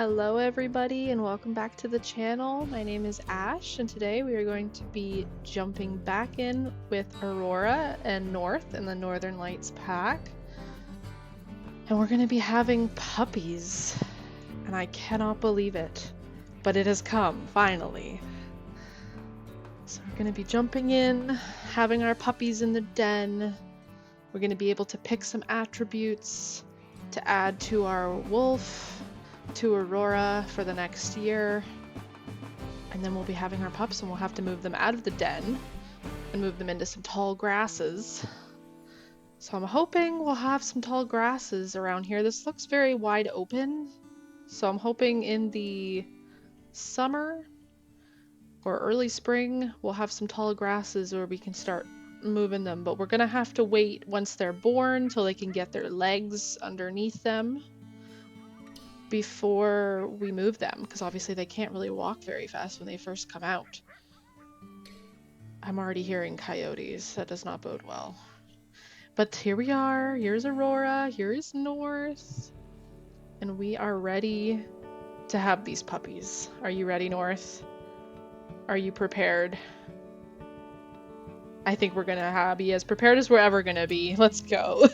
Hello everybody and welcome back to the channel. My name is Ash and today we are going to be jumping back in with Aurora and North in the Northern Lights pack. And we're going to be having puppies. And I cannot believe it, but it has come finally. So we're going to be jumping in, having our puppies in the den. We're going to be able to pick some attributes to add to our wolf, to Aurora for the next year, and then we'll be having our pups and we'll have to move them out of the den and move them into some tall grasses. So I'm hoping we'll have some tall grasses around here. This looks very wide open, so I'm hoping in the summer or early spring we'll have some tall grasses where we can start moving them, but we're gonna have to wait once they're born till they can get their legs underneath them before we move them, because obviously they can't really walk very fast when they first come out. I'm already hearing coyotes. That does not bode well. But here we are. Here's Aurora. Here's North. And we are ready to have these puppies. Are you ready, North? Are you prepared? I think we're gonna be as prepared as we're ever gonna be. Let's go.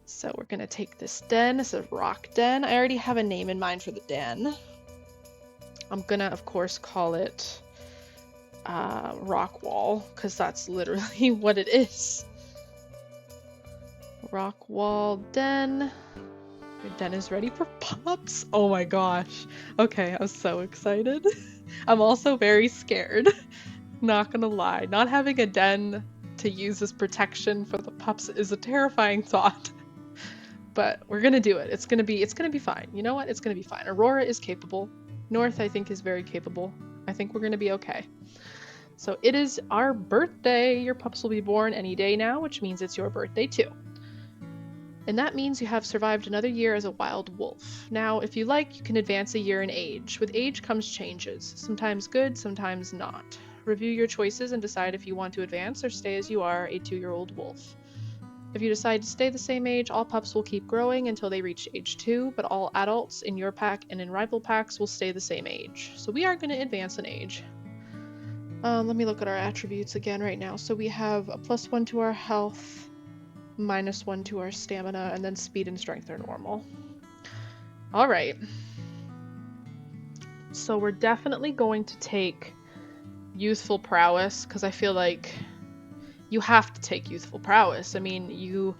So we're gonna take this den. It's a rock den. I already have a name in mind for the den. I'm gonna, of course, call it rock wall, because that's literally what it is. Rock wall den. Your den is ready for pups. Oh my gosh. Okay, I'm so excited. I'm also very scared. Not gonna lie. Not having a den to use as protection for the pups is a terrifying thought. But we're gonna do it. It's gonna be fine. You know what? It's gonna be fine. Aurora is capable. North, I think, is very capable. I think we're gonna be okay. So it is our birthday. Your pups will be born any day now, which means it's your birthday too. And that means you have survived another year as a wild wolf. Now, if you like, you can advance a year in age. With age comes changes. Sometimes good, sometimes not. Review your choices and decide if you want to advance or stay as you are, a 2-year-old wolf. If you decide to stay the same age, all pups will keep growing until they reach age 2, but all adults in your pack and in rival packs will stay the same age. So we are going to advance in age. Let me look at our attributes again right now. So we have a +1 to our health, -1 to our stamina, and then speed and strength are normal. Alright. So we're definitely going to take youthful prowess, because I feel like you have to take youthful prowess. I mean,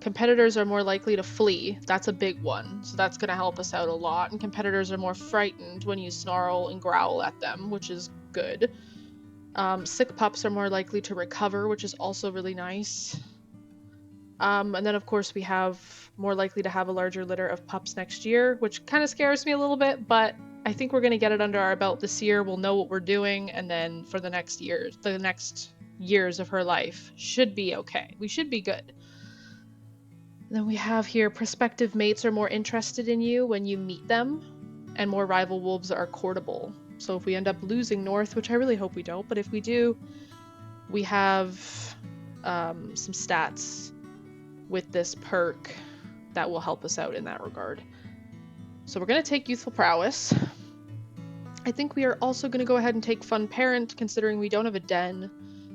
competitors are more likely to flee. That's a big one. So that's going to help us out a lot. And competitors are more frightened when you snarl and growl at them, which is good. Sick pups are more likely to recover, which is also really nice. And then, of course, we have more likely to have a larger litter of pups next year, which kind of scares me a little bit, but I think we're going to get it under our belt this year. We'll know what we're doing, and then for the next years of her life should be okay. We should be good. Then we have here prospective mates are more interested in you when you meet them, and more rival wolves are courtable. So if we end up losing North, which I really hope we don't, but if we do, we have some stats with this perk that will help us out in that regard. So we're going to take youthful prowess. I think we are also going to go ahead and take fun parent, considering we don't have a den.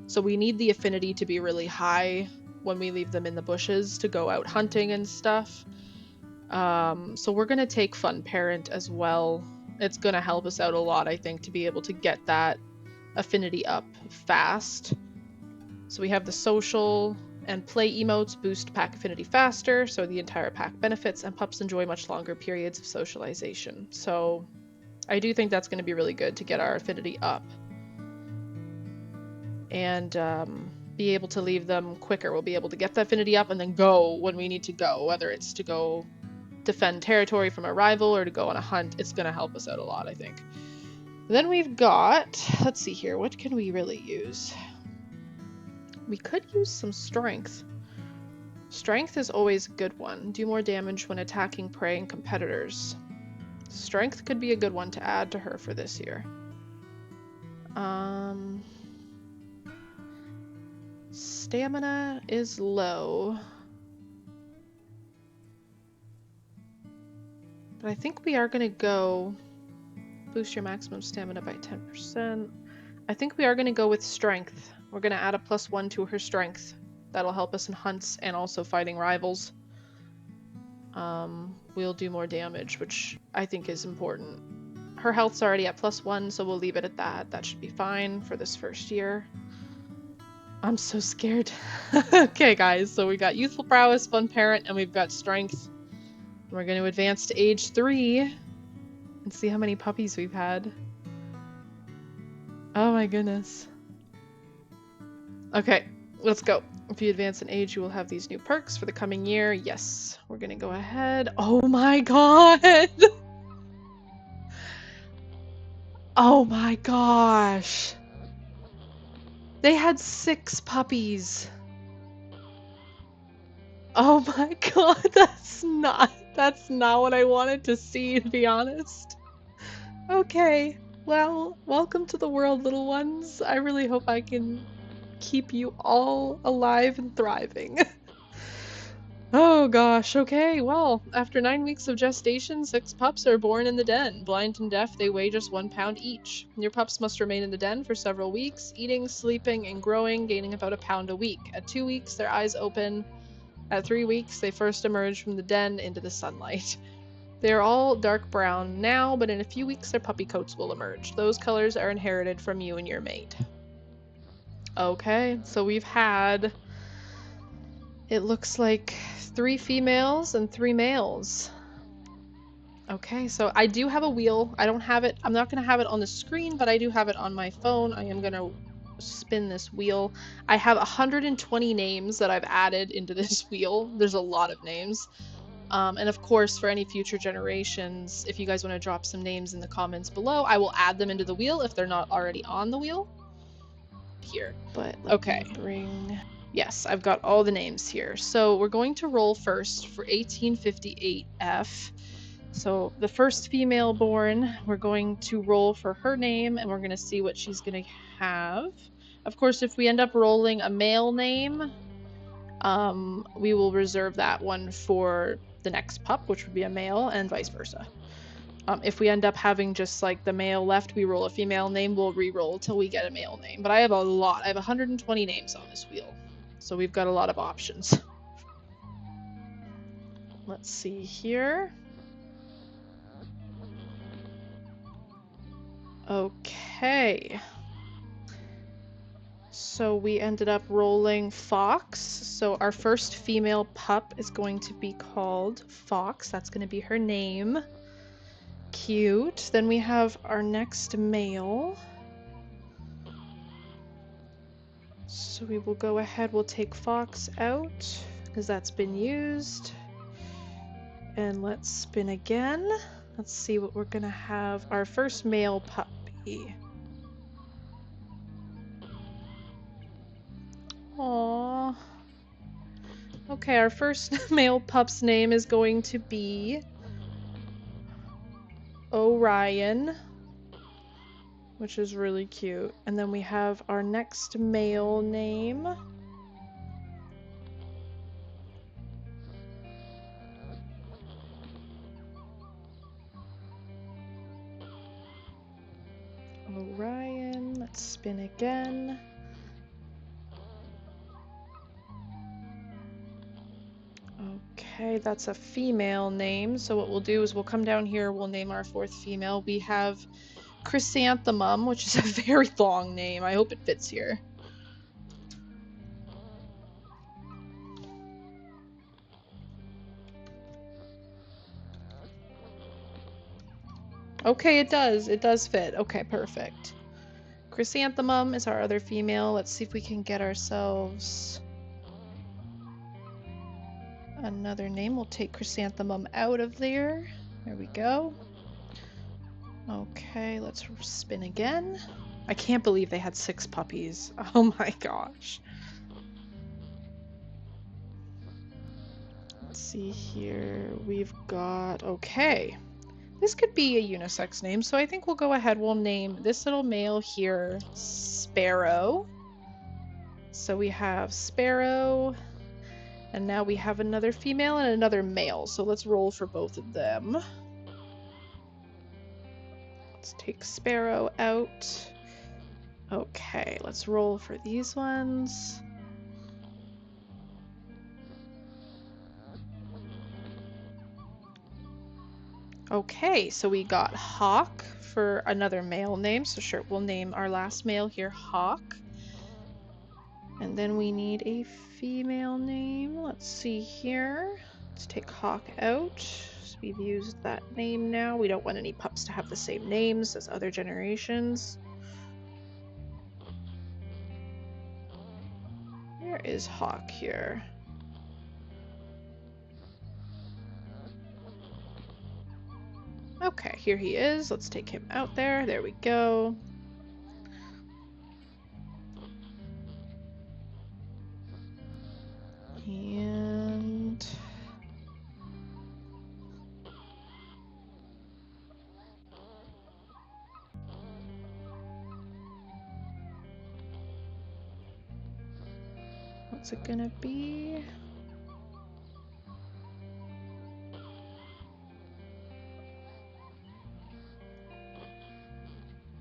So we need the affinity to be really high when we leave them in the bushes to go out hunting and stuff. So we're going to take fun parent as well. It's going to help us out a lot, I think, to be able to get that affinity up fast. So we have the social and play emotes boost pack affinity faster, so the entire pack benefits, and pups enjoy much longer periods of socialization. So I do think that's going to be really good to get our affinity up. And be able to leave them quicker. We'll be able to get the affinity up and then go when we need to go, whether it's to go defend territory from a rival or to go on a hunt. It's going to help us out a lot, I think. Then we've got, let's see here, what can we really use? We could use some strength. Strength is always a good one. Do more damage when attacking prey and competitors. Strength could be a good one to add to her for this year. Stamina is low. But I think we are gonna go boost your maximum stamina by 10%. I think we are gonna go with strength. We're gonna add a +1 to her strength. That'll help us in hunts and also fighting rivals. We'll do more damage, which I think is important. Her health's already at +1, so we'll leave it at that. That should be fine for this first year. I'm so scared. Okay, guys, so we got Youthful Prowess, Fun Parent, and we've got Strength. We're going to advance to age 3 and see how many puppies we've had. Oh my goodness. Okay, let's go. If you advance in age, you will have these new perks for the coming year. Yes, we're going to go ahead. Oh my god! Oh my gosh! They had 6 puppies. Oh my god, that's not what I wanted to see, to be honest. Okay, well, welcome to the world, little ones. I really hope I can keep you all alive and thriving. Oh gosh, okay, well, after 9 weeks of gestation, 6 pups are born in the den. Blind and deaf, they weigh just 1 pound each. Your pups must remain in the den for several weeks, eating, sleeping, and growing, gaining about a pound a week. At 2 weeks, their eyes open. At 3 weeks, they first emerge from the den into the sunlight. They are all dark brown now, but in a few weeks their puppy coats will emerge. Those colors are inherited from you and your mate. Okay, so we've had, it looks like 3 females and 3 males. Okay, so I do have a wheel. I don't have it, I'm not going to have it on the screen, but I do have it on my phone. I am going to spin this wheel. I have 120 names that I've added into this wheel. There's a lot of names. And of course, for any future generations, if you guys want to drop some names in the comments below, I will add them into the wheel if they're not already on the wheel. Here. But okay. Yes, I've got all the names here. So we're going to roll first for 1858F. So the first female born, we're going to roll for her name, and we're going to see what she's going to have. Of course, if we end up rolling a male name, we will reserve that one for the next pup, which would be a male, and vice versa. If we end up having just like the male left, we roll a female name, we'll re-roll till we get a male name. But I have a lot. I have 120 names on this wheel, so we've got a lot of options. Let's see here. Okay. So we ended up rolling Fox. So our first female pup is going to be called Fox. That's going to be her name. Cute. Then we have our next male. So we will go ahead, we'll take Fox out because that's been used. And let's spin again. Let's see what we're going to have. Our first male puppy. Aww. Okay, our first male pup's name is going to be Orion, which is really cute. And then we have our next male name. Orion, let's spin again. Okay, that's a female name. So what we'll do is we'll come down here, we'll name our 4th female. We have Chrysanthemum, which is a very long name. I hope it fits here. Okay, it does. It does fit. Okay, perfect. Chrysanthemum is our other female. Let's see if we can get ourselves another name. We'll take Chrysanthemum out of there. There we go. Okay, let's spin again. I can't believe they had 6 puppies. Oh my gosh. Let's see here. We've got... Okay. This could be a unisex name, so I think we'll go ahead. We'll name this little male here Sparrow. So we have Sparrow, and now we have another female and another male. So let's roll for both of them. Let's take Sparrow out. Okay, let's roll for these ones. Okay, so we got Hawk for another male name. So sure, we'll name our last male here Hawk. And then we need a female name. Let's see here. Let's take Hawk out. So we've used that name now. We don't want any pups to have the same names as other generations. Where is Hawk here? Okay, here he is. Let's take him out there. There we go. And what's it gonna be?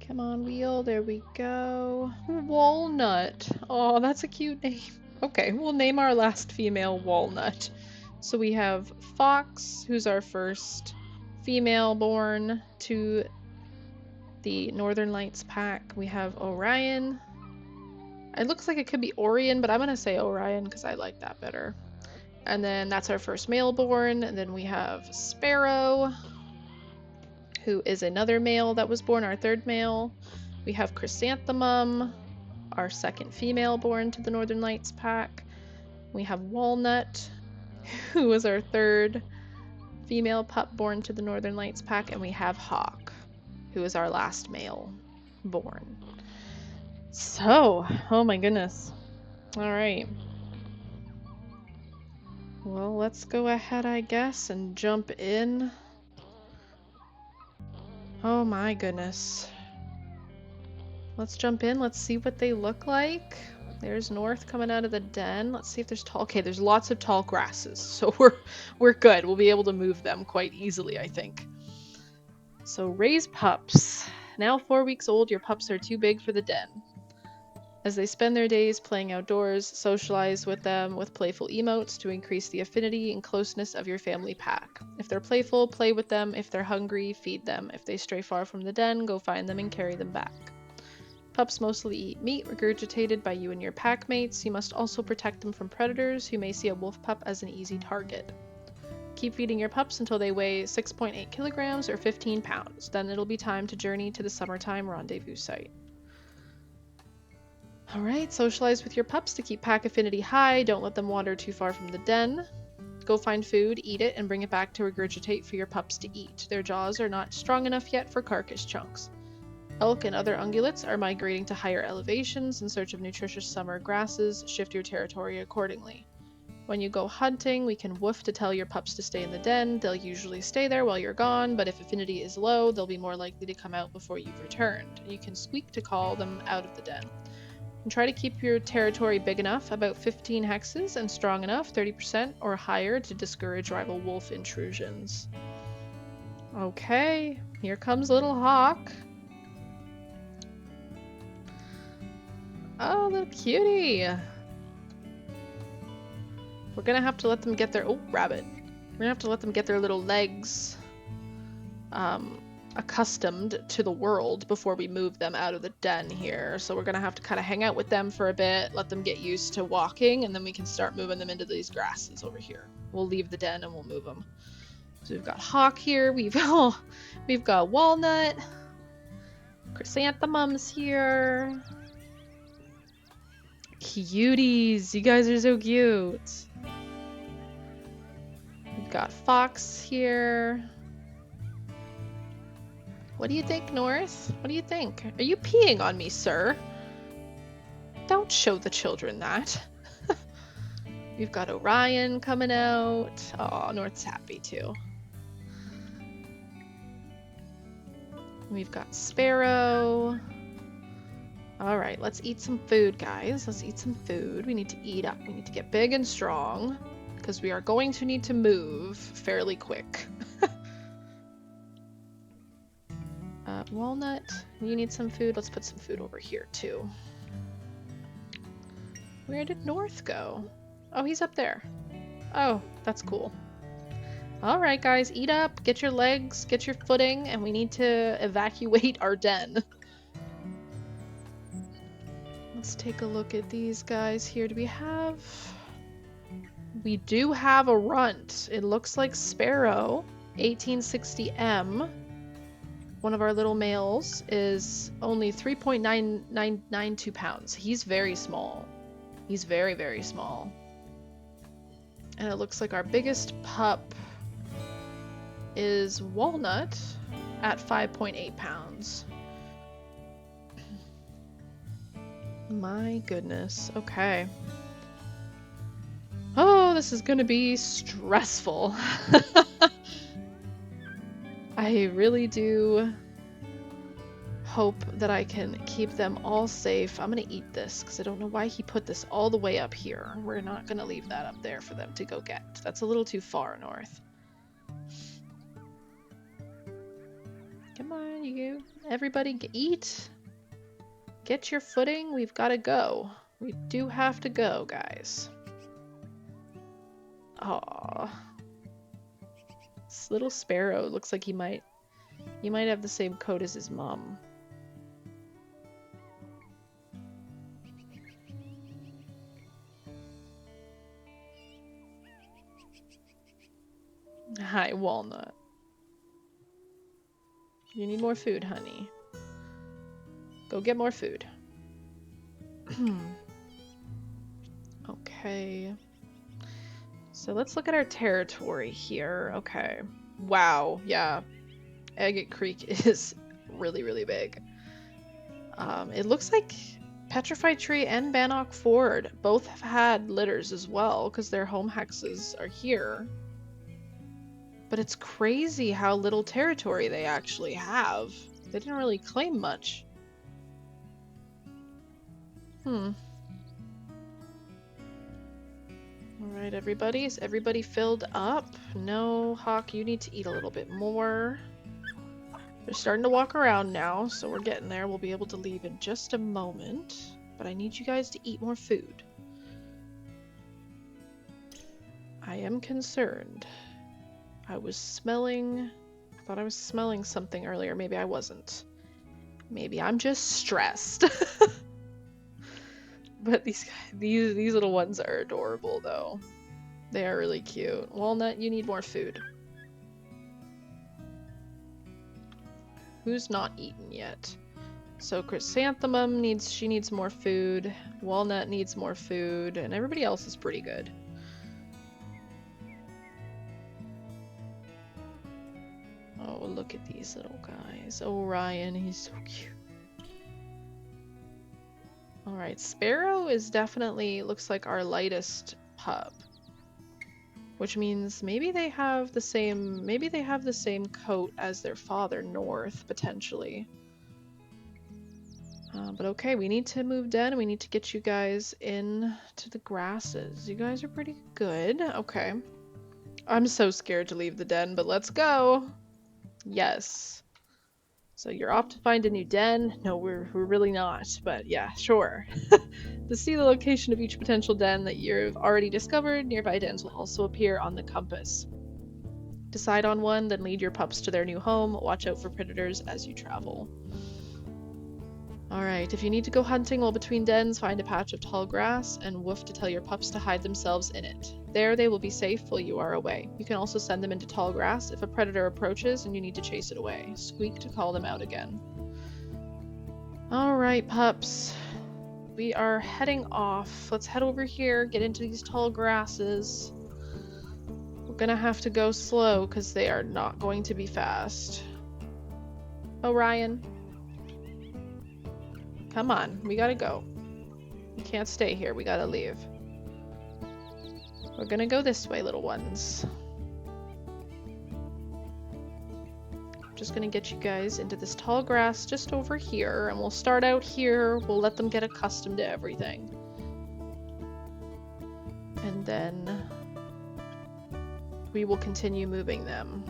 Come on, wheel. There we go. Walnut. Oh, that's a cute name. Okay, we'll name our last female Walnut. So we have Fox, who's our first female born to the Northern Lights pack. We have Orion. It looks like it could be Orion, but I'm going to say Orion because I like that better. And then that's our first male born. And then we have Sparrow, who is another male that was born, our third male. We have Chrysanthemum, our second female born to the Northern Lights pack. We have Walnut, who was our third female pup born to the Northern Lights pack. And we have Hawk, who is our last male born. So, oh my goodness. All right. Well, let's go ahead, I guess, and jump in. Oh my goodness. Let's jump in. Let's see what they look like. There's North coming out of the den. Let's see if there's tall. Okay, there's lots of tall grasses, so we're good. We'll be able to move them quite easily, I think. So raise pups. Now 4 weeks old, your pups are too big for the den. As they spend their days playing outdoors, socialize with them with playful emotes to increase the affinity and closeness of your family pack. If they're playful, play with them. If they're hungry, feed them. If they stray far from the den, go find them and carry them back. Pups mostly eat meat regurgitated by you and your pack mates. You must also protect them from predators who may see a wolf pup as an easy target. Keep feeding your pups until they weigh 6.8 kilograms or 15 pounds. Then it'll be time to journey to the summertime rendezvous site. Alright, socialize with your pups to keep pack affinity high. Don't let them wander too far from the den. Go find food, eat it, and bring it back to regurgitate for your pups to eat. Their jaws are not strong enough yet for carcass chunks. Elk and other ungulates are migrating to higher elevations in search of nutritious summer grasses. Shift your territory accordingly. When you go hunting, we can woof to tell your pups to stay in the den. They'll usually stay there while you're gone, but if affinity is low, they'll be more likely to come out before you've returned. You can squeak to call them out of the den. And try to keep your territory big enough, about 15 hexes, and strong enough, 30% or higher, to discourage rival wolf intrusions. Okay, here comes little Hawk. Oh, little cutie! We're gonna have to let them get their... Oh, rabbit. We're gonna have to let them get their little legs accustomed to the world before we move them out of the den here. So we're gonna have to kind of hang out with them for a bit, let them get used to walking, and then we can start moving them into these grasses over here. We'll leave the den and we'll move them. So we've got Hawk here. We've got Walnut. Chrysanthemum's here. Cuties! You guys are so cute. We've got Fox here. What do you think, North? What do you think? Are you peeing on me, sir? Don't show the children that. We've got Orion coming out. Oh, North's happy too. We've got Sparrow. All right, let's eat some food, guys. Let's eat some food. We need to eat up. We need to get big and strong because we are going to need to move fairly quick. Walnut, you need some food. Let's put some food over here too. Where did North go? Oh, he's up there. Oh, that's cool. Alright guys, eat up, get your legs, get your footing, and we need to evacuate our den. Let's take a look at these guys here. Do we have... We do have a runt. It looks like Sparrow, 1860M. One of our little males is only 3.9992 pounds. He's very small. He's very, very small. And it looks like our biggest pup is Walnut at 5.8 pounds. My goodness. Okay. Oh, this is gonna be stressful. I really do hope that I can keep them all safe. I'm gonna eat this because I don't know why he put this all the way up here. We're not gonna leave that up there for them to go get. That's a little too far north. Come on, you. Everybody eat. Get your footing. We've got to go. We do have to go, guys. Aww. This little Sparrow looks like he might have the same coat as his mom. Hi, Walnut. You need more food, honey. Go get more food. Okay. So let's look at our territory here. Okay. Wow. Yeah. Agate Creek is really, really big. It looks like Petrified Tree and Bannock Ford both have had litters as well because their home hexes are here. But it's crazy how little territory they actually have. They didn't really claim much. Alright, everybody. Is everybody filled up? No, Hawk, you need to eat a little bit more. They're starting to walk around now, so we're getting there. We'll be able to leave in just a moment. But I need you guys to eat more food. I am concerned. I thought I was smelling something earlier. Maybe I wasn't. Maybe I'm just stressed. But these little ones are adorable, though. They are really cute. Walnut, you need more food. Who's not eaten yet? So Chrysanthemum needs more food. Walnut needs more food, and everybody else is pretty good. Oh, look at these little guys. Orion, he's so cute. Alright, Sparrow is definitely, looks like our lightest pup. Which means maybe they have the same coat as their father, North, potentially. But okay, we need to move den. We need to get you guys in to the grasses. You guys are pretty good. Okay. I'm so scared to leave the den, but let's go. Yes. So you're off to find a new den? No, we're really not, but yeah, sure. To see the location of each potential den that you've already discovered, nearby dens will also appear on the compass. Decide on one, then lead your pups to their new home. Watch out for predators as you travel. Alright, if you need to go hunting while between dens, find a patch of tall grass and woof to tell your pups to hide themselves in it. There they will be safe while you are away. You can also send them into tall grass if a predator approaches and you need to chase it away. Squeak to call them out again. Alright, pups. We are heading off. Let's head over here, get into these tall grasses. We're gonna have to go slow because they are not going to be fast. Orion. Come on, we gotta go. We can't stay here, we gotta leave. We're gonna go this way, little ones. Just gonna get you guys into this tall grass just over here, and we'll start out here. We'll let them get accustomed to everything. And then we will continue moving them.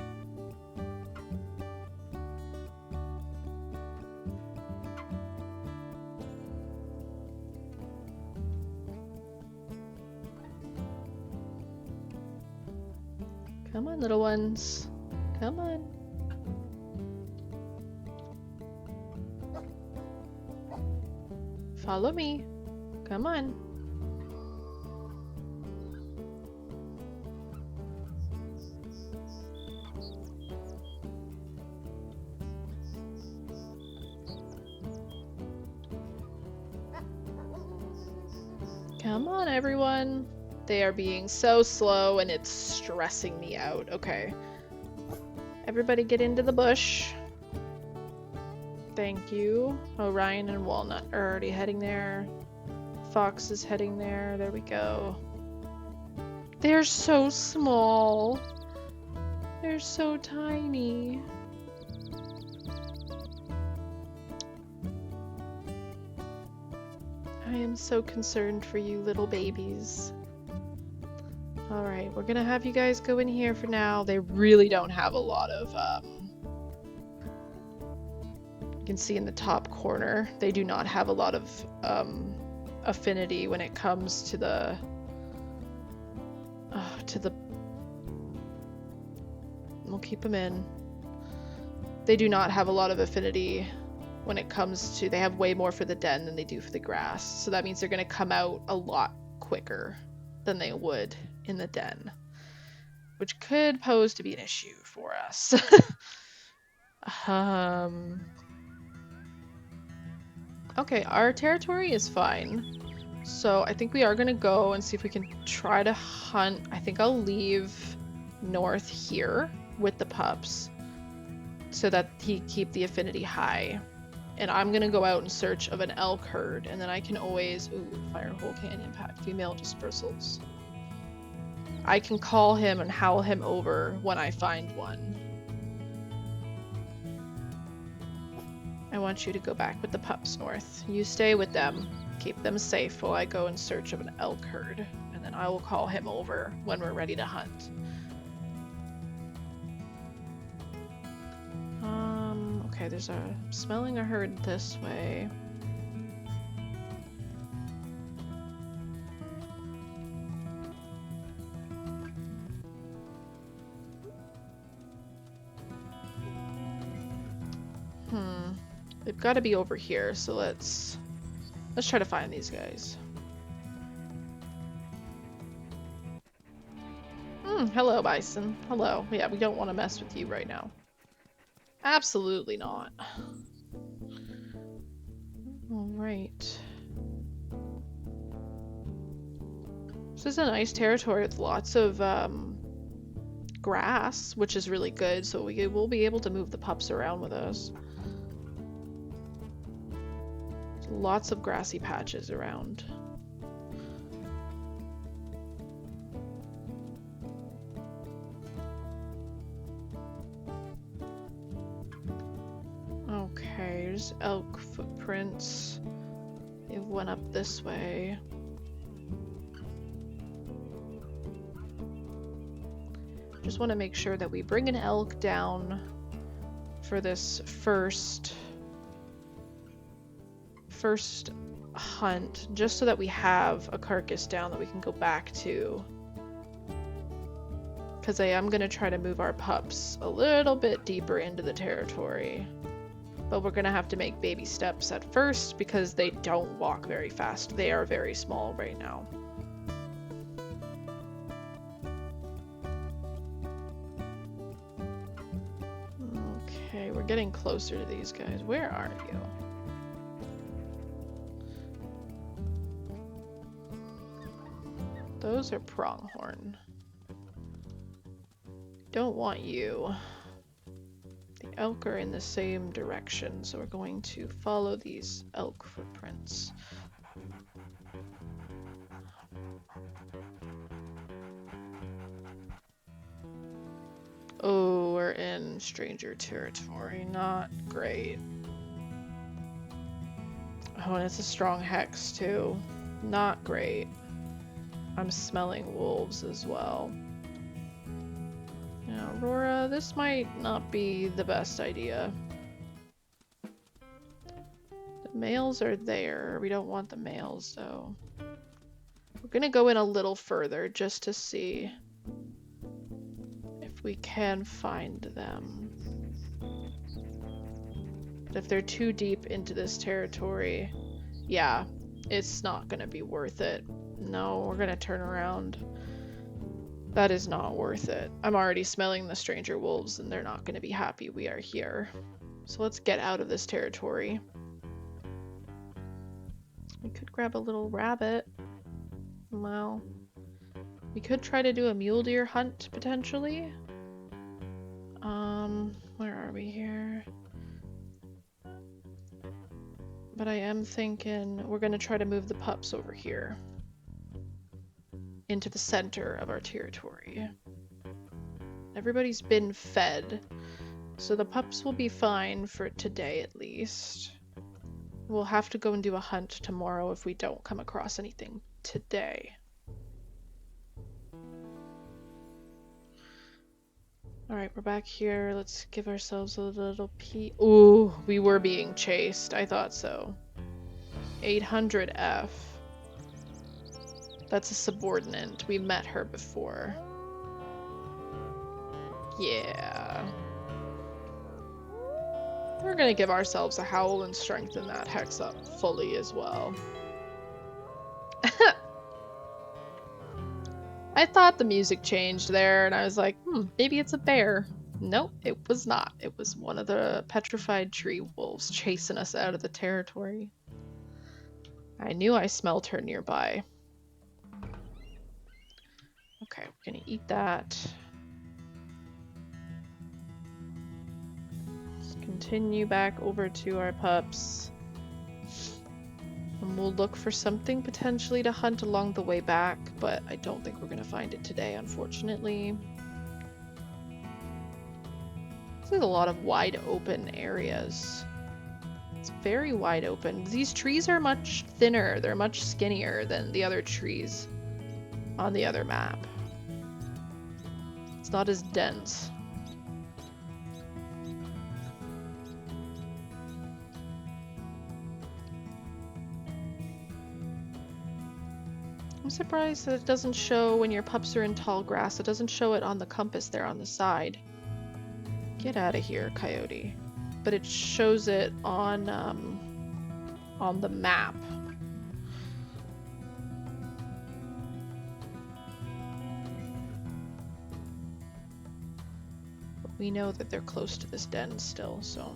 Come on, little ones. Come on. Follow me. Come on. Come on, everyone. They are being so slow and it's stressing me out. Okay. Everybody get into the bush. Thank you. Orion and Walnut are already heading there. Fox is heading there. There we go. They're so small. They're so tiny. I am so concerned for you little babies. Alright, we're gonna have you guys go in here for now. They really don't have a lot of, you can see in the top corner, they do not have a lot of, affinity when it comes to the, we'll keep them in. They do not have a lot of affinity when it comes to, they have way more for the den than they do for the grass. So that means they're gonna come out a lot quicker than they would in the den, which could pose to be an issue for us. Okay, our territory is fine. So I think we are gonna go and see if we can try to hunt. I think I'll leave North here with the pups so that he keep the affinity high. And I'm gonna go out in search of an elk herd, and then I can always, ooh, firehole can impact female dispersals. I can call him and howl him over when I find one. I want you to go back with the pups, North. You stay with them. Keep them safe while I go in search of an elk herd, and then I will call him over when we're ready to hunt. Okay, there's smelling a herd this way. They've got to be over here, so let's try to find these guys. Hello, Bison. Hello. Yeah, we don't want to mess with you right now. Absolutely not. Alright. This is a nice territory with lots of grass, which is really good, so we will be able to move the pups around with us. Lots of grassy patches around. Okay, there's elk footprints. They went up this way. Just want to make sure that we bring an elk down for this first hunt, just so that we have a carcass down that we can go back to. Because I am going to try to move our pups a little bit deeper into the territory. But we're going to have to make baby steps at first because they don't walk very fast. They are very small right now. Okay, we're getting closer to these guys. Where are you? Those are pronghorn. Don't want you. The elk are in the same direction, so we're going to follow these elk footprints. Oh, we're in stranger territory. Not great. Oh, and it's a strong hex too. Not great. I'm smelling wolves as well. Now, Aurora, this might not be the best idea. The males are there. We don't want the males, though. We're gonna go in a little further just to see if we can find them. But if they're too deep into this territory, yeah, it's not gonna be worth it. No, we're gonna turn around. That is not worth it. I'm already smelling the stranger wolves and they're not gonna be happy we are here. So let's get out of this territory. We could grab a little rabbit. Well, we could try to do a mule deer hunt potentially. Where are we here? But I am thinking we're gonna try to move the pups over here into the center of our territory. Everybody's been fed, so the pups will be fine for today at least. We'll have to go and do a hunt tomorrow if we don't come across anything today. Alright, we're back here. Let's give ourselves a little peek. Ooh, we were being chased. I thought so. 800F. That's a subordinate. We met her before. Yeah. We're gonna give ourselves a howl and strengthen that hex up fully as well. I thought the music changed there, and I was like, maybe it's a bear. Nope, it was not. It was one of the petrified tree wolves chasing us out of the territory. I knew I smelled her nearby. Okay, we're gonna eat that. Let's continue back over to our pups. And we'll look for something potentially to hunt along the way back, but I don't think we're gonna find it today, unfortunately. This is a lot of wide open areas. It's very wide open. These trees are much thinner. They're much skinnier than the other trees on the other map. It's not as dense. I'm surprised that it doesn't show when your pups are in tall grass. It doesn't show it on the compass there on the side. Get out of here, coyote. But it shows it on the map. But we know that they're close to this den still, so...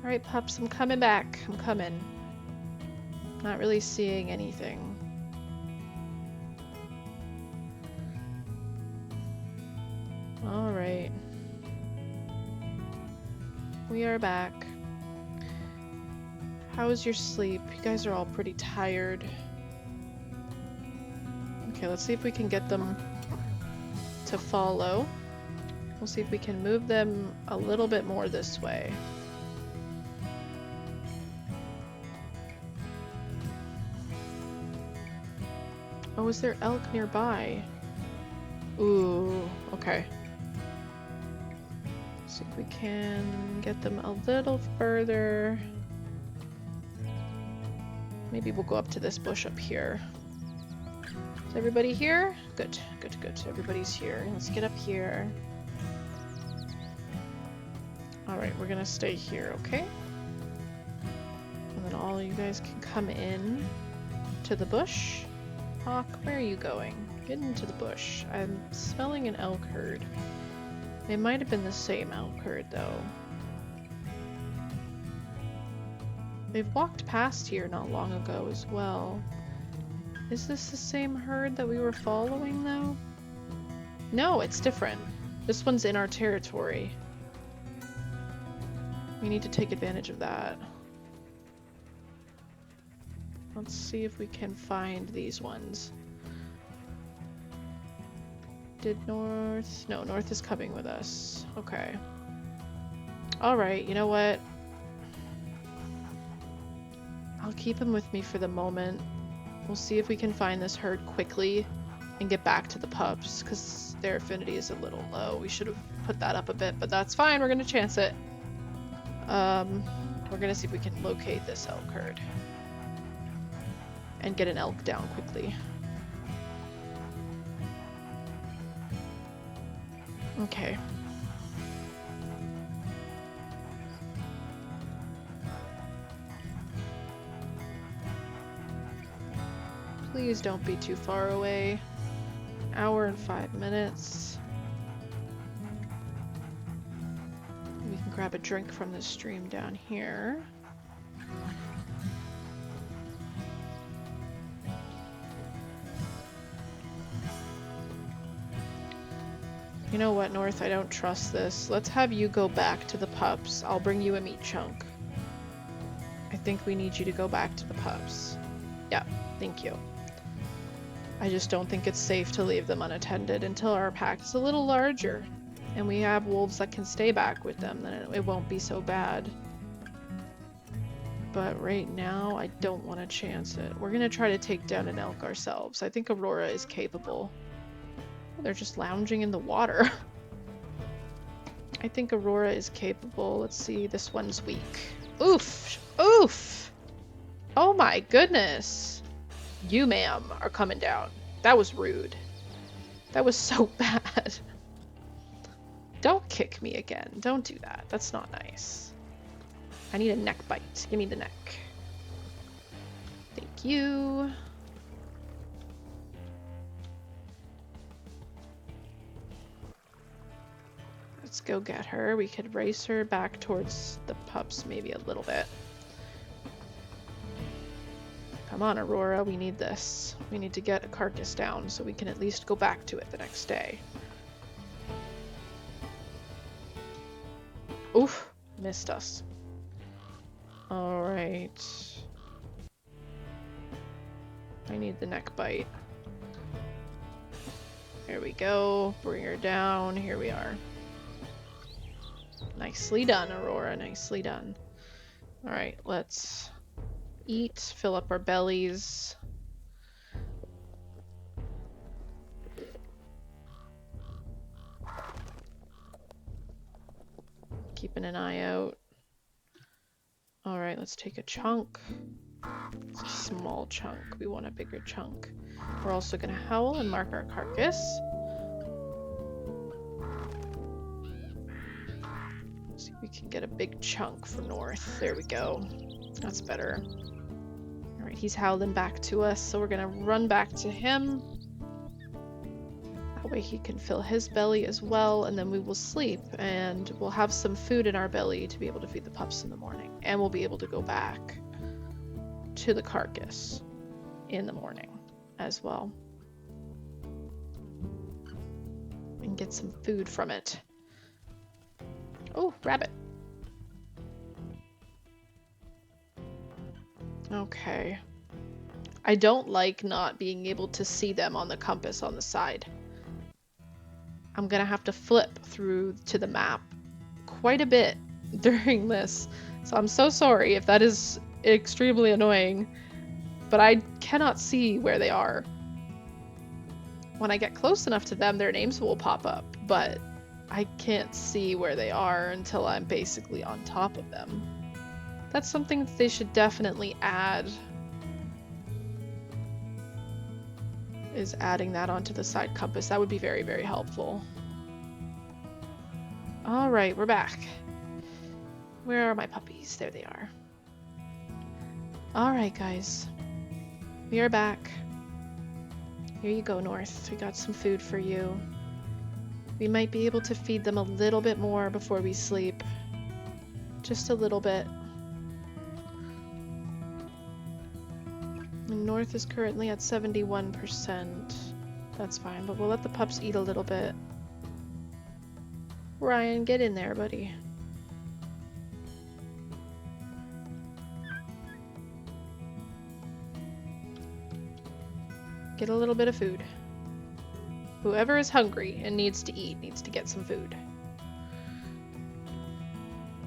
Alright, pups, I'm coming back. I'm coming. Not really seeing anything. Alright. We are back. How was your sleep? You guys are all pretty tired. Okay, let's see if we can get them to follow. We'll see if we can move them a little bit more this way. Oh, is there elk nearby? Ooh, okay. See if we can get them a little further. Maybe we'll go up to this bush up here. Is everybody here? Good, good, good. Everybody's here. Let's get up here. Alright, we're gonna stay here, okay? And then all you guys can come in to the bush. Hawk, where are you going? Get into the bush. I'm smelling an elk herd. It might have been the same elk herd, though. They've walked past here not long ago as well. Is this the same herd that we were following, though? No, it's different. This one's in our territory. We need to take advantage of that. Let's see if we can find these ones. Did North? No, North is coming with us. Okay. Alright, you know what? I'll keep him with me for the moment. We'll see if we can find this herd quickly and get back to the pups, because their affinity is a little low. We should have put that up a bit, but that's fine. We're going to chance it. We're gonna see if we can locate this elk herd and get an elk down quickly. Okay. Please don't be too far away. Hour and 5 minutes. We can grab a drink from the stream down here. You know what, North? I don't trust this. Let's have you go back to the pups. I'll bring you a meat chunk. I think we need you to go back to the pups. Yeah, thank you. I just don't think it's safe to leave them unattended until our pack is a little larger and we have wolves that can stay back with them. Then it won't be so bad. But right now, I don't want to chance it. We're going to try to take down an elk ourselves. I think Aurora is capable. They're just lounging in the water. I think Aurora is capable. Let's see, this one's weak. Oof! Oof! Oh my goodness! You, ma'am, are coming down. That was rude. That was so bad. Don't kick me again. Don't do that. That's not nice. I need a neck bite. Give me the neck. Thank you. Let's go get her. We could race her back towards the pups maybe a little bit. Come on, Aurora. We need this. We need to get a carcass down so we can at least go back to it the next day. Oof. Missed us. Alright. I need the neck bite. Here we go. Bring her down. Here we are. Nicely done, Aurora. Nicely done. Alright, let's eat, fill up our bellies. Keeping an eye out. Alright, let's take a chunk. It's a small chunk. We want a bigger chunk. We're also gonna howl and mark our carcass. See if we can get a big chunk for North. There we go. That's better. Alright, he's howling back to us, so we're gonna run back to him. That way he can fill his belly as well, and then we will sleep, and we'll have some food in our belly to be able to feed the pups in the morning. And we'll be able to go back to the carcass in the morning as well. And get some food from it. Oh, rabbit. Okay. I don't like not being able to see them on the compass on the side. I'm gonna have to flip through to the map quite a bit during this. So I'm so sorry if that is extremely annoying, but I cannot see where they are. When I get close enough to them, their names will pop up, but I can't see where they are until I'm basically on top of them. That's something that they should definitely add, is adding that onto the side compass. That would be very, very helpful. Alright, we're back. Where are my puppies? There they are. Alright, guys. We are back. Here you go, North. We got some food for you. We might be able to feed them a little bit more before we sleep. Just a little bit. And North is currently at 71%. That's fine, but we'll let the pups eat a little bit. Ryan, get in there, buddy. Get a little bit of food. Whoever is hungry and needs to eat needs to get some food.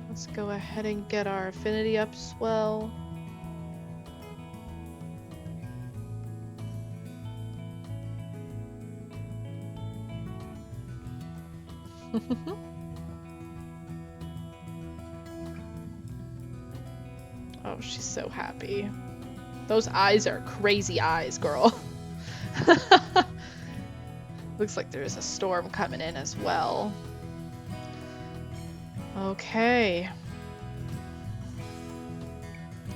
Let's go ahead and get our affinity up as well. Oh, she's so happy. Those eyes are crazy eyes, girl. Looks like there's a storm coming in as well. Okay.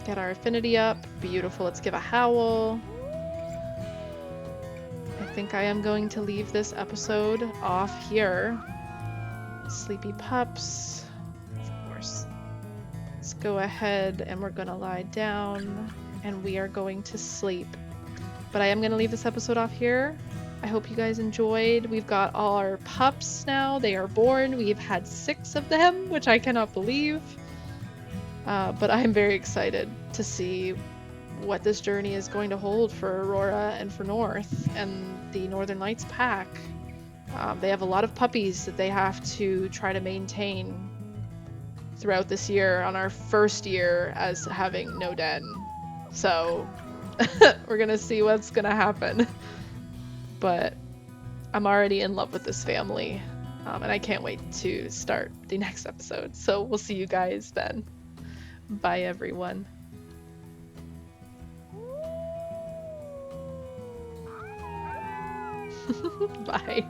Get our affinity up. Beautiful. Let's give a howl. I think I am going to leave this episode off here. Sleepy pups. Of course. Let's go ahead and we're gonna lie down and we are going to sleep. But I am gonna leave this episode off here. I hope you guys enjoyed. We've got all our pups now. They are born. We've had 6 of them, which I cannot believe. But I'm very excited to see what this journey is going to hold for Aurora and for North and the Northern Lights pack. They have a lot of puppies that they have to try to maintain throughout this year on our first year as having no den. So we're gonna see what's gonna happen. But I'm already in love with this family, and I can't wait to start the next episode. So we'll see you guys then. Bye, everyone. Bye.